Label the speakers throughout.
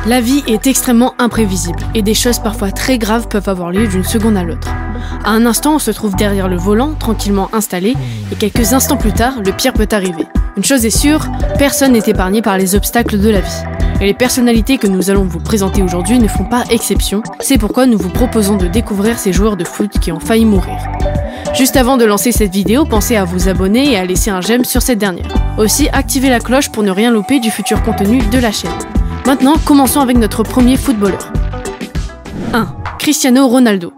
Speaker 1: La vie est extrêmement imprévisible et des choses parfois très graves peuvent avoir lieu d'une seconde à l'autre. À un instant, on se trouve derrière le volant, tranquillement installé, et quelques instants plus tard, le pire peut arriver. Une chose est sûre, personne n'est épargné par les obstacles de la vie. Et les personnalités que nous allons vous présenter aujourd'hui ne font pas exception, c'est pourquoi nous vous proposons de découvrir ces joueurs de foot qui ont failli mourir. Juste avant de lancer cette vidéo, pensez à vous abonner et à laisser un j'aime sur cette dernière. Aussi, activez la cloche pour ne rien louper du futur contenu de la chaîne. Maintenant, commençons avec notre premier footballeur. 1. Cristiano Ronaldo.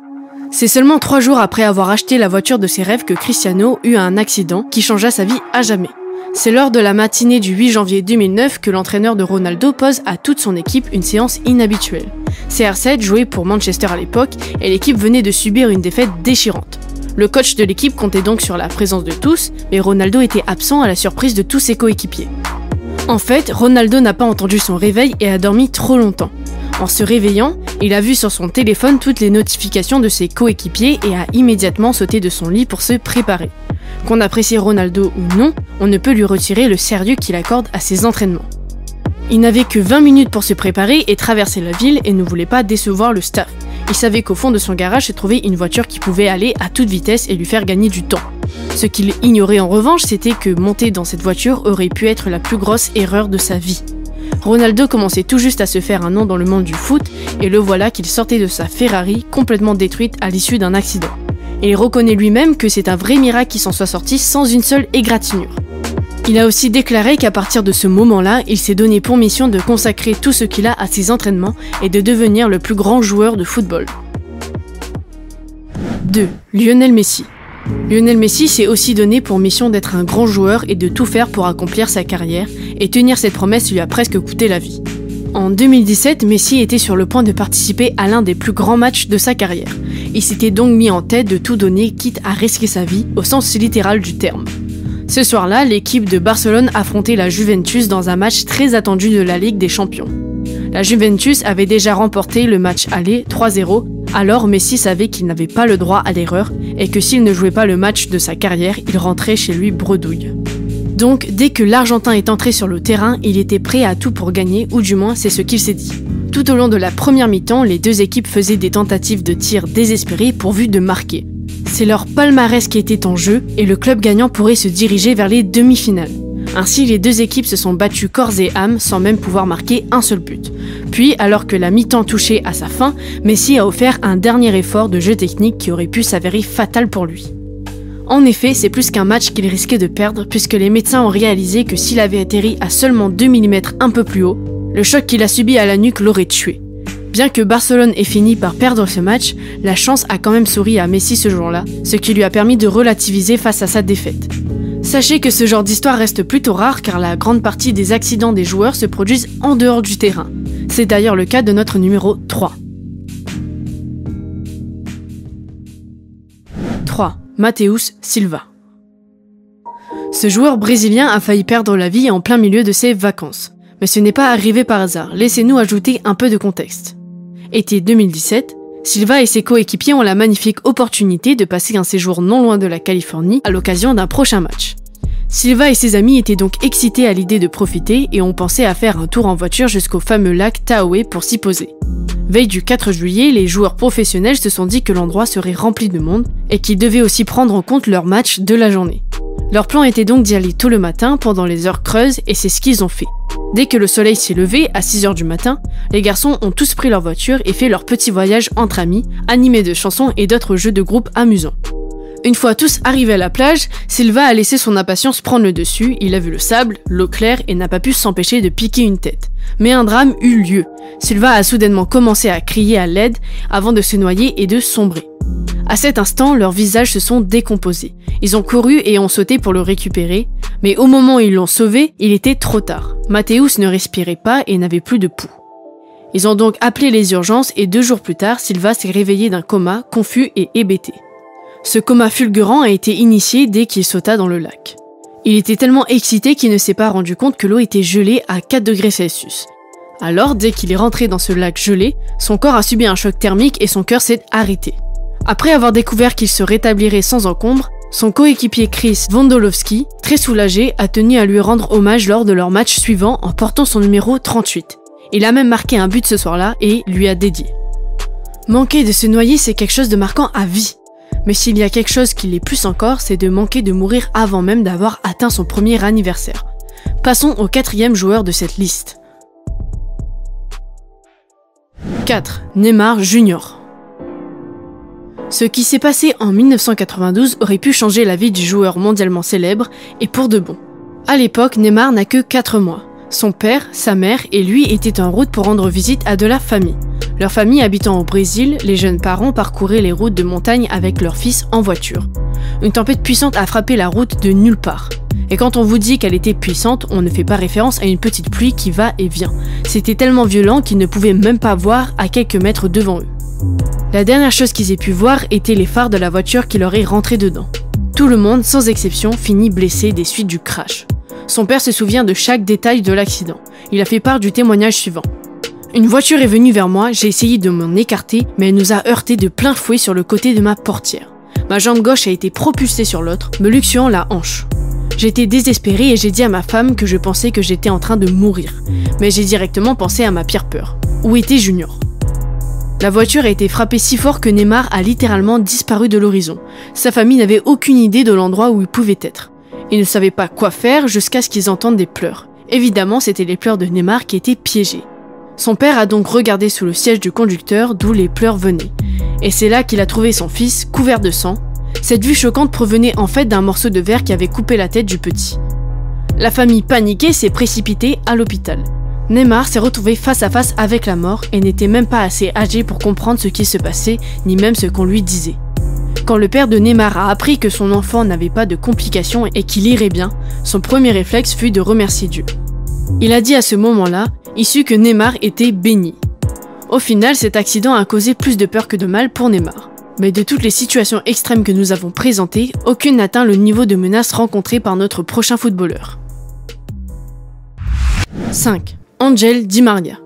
Speaker 1: C'est seulement 3 jours après avoir acheté la voiture de ses rêves que Cristiano eut un accident qui changea sa vie à jamais. C'est lors de la matinée du 8 janvier 2009 que l'entraîneur de Ronaldo pose à toute son équipe une séance inhabituelle. CR7 jouait pour Manchester à l'époque et l'équipe venait de subir une défaite déchirante. Le coach de l'équipe comptait donc sur la présence de tous, mais Ronaldo était absent à la surprise de tous ses coéquipiers. En fait, Ronaldo n'a pas entendu son réveil et a dormi trop longtemps. En se réveillant, il a vu sur son téléphone toutes les notifications de ses coéquipiers et a immédiatement sauté de son lit pour se préparer. Qu'on apprécie Ronaldo ou non, on ne peut lui retirer le sérieux qu'il accorde à ses entraînements. Il n'avait que 20 minutes pour se préparer et traverser la ville et ne voulait pas décevoir le staff. Il savait qu'au fond de son garage se trouvait une voiture qui pouvait aller à toute vitesse et lui faire gagner du temps. Ce qu'il ignorait en revanche, c'était que monter dans cette voiture aurait pu être la plus grosse erreur de sa vie. Ronaldo commençait tout juste à se faire un nom dans le monde du foot et le voilà qu'il sortait de sa Ferrari complètement détruite à l'issue d'un accident. Et il reconnaît lui-même que c'est un vrai miracle qu'il s'en soit sorti sans une seule égratignure. Il a aussi déclaré qu'à partir de ce moment-là, il s'est donné pour mission de consacrer tout ce qu'il a à ses entraînements et de devenir le plus grand joueur de football. 2. Lionel Messi. Lionel Messi s'est aussi donné pour mission d'être un grand joueur et de tout faire pour accomplir sa carrière, et tenir cette promesse lui a presque coûté la vie. En 2017, Messi était sur le point de participer à l'un des plus grands matchs de sa carrière. Il s'était donc mis en tête de tout donner, quitte à risquer sa vie, au sens littéral du terme. Ce soir-là, l'équipe de Barcelone affrontait la Juventus dans un match très attendu de la Ligue des Champions. La Juventus avait déjà remporté le match aller 3-0, alors Messi savait qu'il n'avait pas le droit à l'erreur et que s'il ne jouait pas le match de sa carrière, il rentrait chez lui bredouille. Donc, dès que l'Argentin est entré sur le terrain, il était prêt à tout pour gagner, ou du moins c'est ce qu'il s'est dit. Tout au long de la première mi-temps, les deux équipes faisaient des tentatives de tir désespérées pourvues de marquer. C'est leur palmarès qui était en jeu et le club gagnant pourrait se diriger vers les demi-finales. Ainsi, les deux équipes se sont battues corps et âme sans même pouvoir marquer un seul but. Puis, alors que la mi-temps touchait à sa fin, Messi a offert un dernier effort de jeu technique qui aurait pu s'avérer fatal pour lui. En effet, c'est plus qu'un match qu'il risquait de perdre puisque les médecins ont réalisé que s'il avait atterri à seulement 2 mm un peu plus haut, le choc qu'il a subi à la nuque l'aurait tué. Bien que Barcelone ait fini par perdre ce match, la chance a quand même souri à Messi ce jour-là, ce qui lui a permis de relativiser face à sa défaite. Sachez que ce genre d'histoire reste plutôt rare car la grande partie des accidents des joueurs se produisent en dehors du terrain. C'est d'ailleurs le cas de notre numéro 3. 3. Matheus Silva. Ce joueur brésilien a failli perdre la vie en plein milieu de ses vacances. Mais ce n'est pas arrivé par hasard, laissez-nous ajouter un peu de contexte. Été 2017, Silva et ses coéquipiers ont la magnifique opportunité de passer un séjour non loin de la Californie à l'occasion d'un prochain match. Silva et ses amis étaient donc excités à l'idée de profiter et ont pensé à faire un tour en voiture jusqu'au fameux lac Tahoe pour s'y poser. Veille du 4 juillet, les joueurs professionnels se sont dit que l'endroit serait rempli de monde et qu'ils devaient aussi prendre en compte leur match de la journée. Leur plan était donc d'y aller tôt le matin pendant les heures creuses et c'est ce qu'ils ont fait. Dès que le soleil s'est levé, à 6h du matin, les garçons ont tous pris leur voiture et fait leur petit voyage entre amis, animés de chansons et d'autres jeux de groupe amusants. Une fois tous arrivés à la plage, Silva a laissé son impatience prendre le dessus, il a vu le sable, l'eau claire et n'a pas pu s'empêcher de piquer une tête. Mais un drame eut lieu. Silva a soudainement commencé à crier à l'aide avant de se noyer et de sombrer. À cet instant, leurs visages se sont décomposés. Ils ont couru et ont sauté pour le récupérer, mais au moment où ils l'ont sauvé, il était trop tard. Matheus ne respirait pas et n'avait plus de pouls. Ils ont donc appelé les urgences et 2 jours plus tard, Silva s'est réveillé d'un coma, confus et hébété. Ce coma fulgurant a été initié dès qu'il sauta dans le lac. Il était tellement excité qu'il ne s'est pas rendu compte que l'eau était gelée à 4 degrés Celsius. Alors, dès qu'il est rentré dans ce lac gelé, son corps a subi un choc thermique et son cœur s'est arrêté. Après avoir découvert qu'il se rétablirait sans encombre, son coéquipier Chris Wondolowski, très soulagé, a tenu à lui rendre hommage lors de leur match suivant en portant son numéro 38. Il a même marqué un but ce soir-là et lui a dédié. Manquer de se noyer, c'est quelque chose de marquant à vie. Mais s'il y a quelque chose qui l'est plus encore, c'est de manquer de mourir avant même d'avoir atteint son premier anniversaire. Passons au 4e joueur de cette liste. 4. Neymar Jr. Ce qui s'est passé en 1992 aurait pu changer la vie du joueur mondialement célèbre, et pour de bon. À l'époque, Neymar n'a que 4 mois. Son père, sa mère et lui étaient en route pour rendre visite à de la famille. Leur famille habitant au Brésil, les jeunes parents parcouraient les routes de montagne avec leur fils en voiture. Une tempête puissante a frappé la route de nulle part. Et quand on vous dit qu'elle était puissante, on ne fait pas référence à une petite pluie qui va et vient. C'était tellement violent qu'ils ne pouvaient même pas voir à quelques mètres devant eux. La dernière chose qu'ils aient pu voir était les phares de la voiture qui leur est rentrée dedans. Tout le monde, sans exception, finit blessé des suites du crash. Son père se souvient de chaque détail de l'accident. Il a fait part du témoignage suivant. Une voiture est venue vers moi, j'ai essayé de m'en écarter, mais elle nous a heurté de plein fouet sur le côté de ma portière. Ma jambe gauche a été propulsée sur l'autre, me luxuant la hanche. J'étais désespérée et j'ai dit à ma femme que je pensais que j'étais en train de mourir. Mais j'ai directement pensé à ma pire peur. Où était Junior ? La voiture a été frappée si fort que Neymar a littéralement disparu de l'horizon. Sa famille n'avait aucune idée de l'endroit où il pouvait être. Ils ne savaient pas quoi faire jusqu'à ce qu'ils entendent des pleurs. Évidemment, c'étaient les pleurs de Neymar qui étaient piégés. Son père a donc regardé sous le siège du conducteur d'où les pleurs venaient. Et c'est là qu'il a trouvé son fils couvert de sang. Cette vue choquante provenait en fait d'un morceau de verre qui avait coupé la tête du petit. La famille paniquée s'est précipitée à l'hôpital. Neymar s'est retrouvé face à face avec la mort et n'était même pas assez âgé pour comprendre ce qui se passait, ni même ce qu'on lui disait. Quand le père de Neymar a appris que son enfant n'avait pas de complications et qu'il irait bien, son premier réflexe fut de remercier Dieu. Il a dit à ce moment-là, il sut que Neymar était béni. Au final, cet accident a causé plus de peur que de mal pour Neymar. Mais de toutes les situations extrêmes que nous avons présentées, aucune n'atteint le niveau de menace rencontré par notre prochain footballeur. 5. Ángel Di María.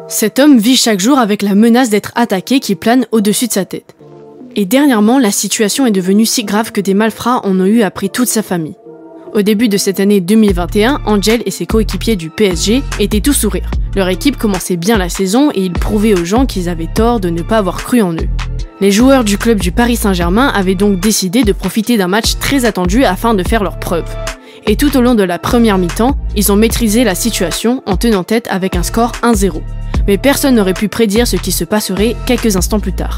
Speaker 1: Cet homme vit chaque jour avec la menace d'être attaqué qui plane au-dessus de sa tête. Et dernièrement, la situation est devenue si grave que des malfrats en ont eu après toute sa famille. Au début de cette année 2021, Ángel et ses coéquipiers du PSG étaient tout sourire. Leur équipe commençait bien la saison et ils prouvaient aux gens qu'ils avaient tort de ne pas avoir cru en eux. Les joueurs du club du Paris Saint-Germain avaient donc décidé de profiter d'un match très attendu afin de faire leurs preuves. Et tout au long de la première mi-temps, ils ont maîtrisé la situation en tenant tête avec un score 1-0. Mais personne n'aurait pu prédire ce qui se passerait quelques instants plus tard.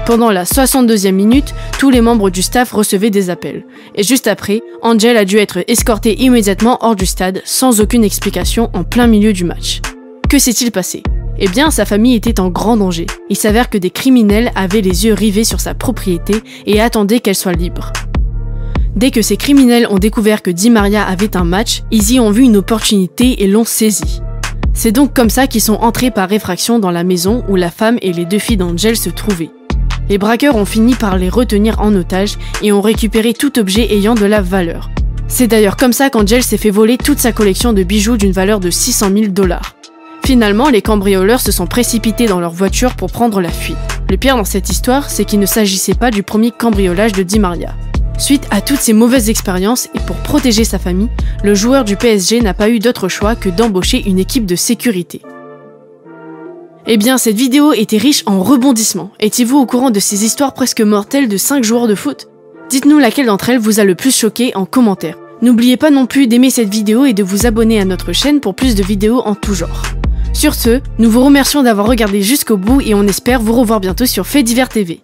Speaker 1: Pendant la 62e minute, tous les membres du staff recevaient des appels. Et juste après, Ángel a dû être escorté immédiatement hors du stade, sans aucune explication en plein milieu du match. Que s'est-il passé ? Eh bien, sa famille était en grand danger. Il s'avère que des criminels avaient les yeux rivés sur sa propriété et attendaient qu'elle soit libre. Dès que ces criminels ont découvert que Di María avait un match, ils y ont vu une opportunité et l'ont saisi. C'est donc comme ça qu'ils sont entrés par effraction dans la maison où la femme et les 2 filles d'Ángel se trouvaient. Les braqueurs ont fini par les retenir en otage et ont récupéré tout objet ayant de la valeur. C'est d'ailleurs comme ça qu'Ángel s'est fait voler toute sa collection de bijoux d'une valeur de 600 000 $. Finalement, les cambrioleurs se sont précipités dans leur voiture pour prendre la fuite. Le pire dans cette histoire, c'est qu'il ne s'agissait pas du premier cambriolage de Di María. Suite à toutes ces mauvaises expériences et pour protéger sa famille, le joueur du PSG n'a pas eu d'autre choix que d'embaucher une équipe de sécurité. Eh bien, cette vidéo était riche en rebondissements. Étiez-vous au courant de ces histoires presque mortelles de 5 joueurs de foot ? Dites-nous laquelle d'entre elles vous a le plus choqué en commentaire. N'oubliez pas non plus d'aimer cette vidéo et de vous abonner à notre chaîne pour plus de vidéos en tout genre. Sur ce, nous vous remercions d'avoir regardé jusqu'au bout et on espère vous revoir bientôt sur Faits Divers TV.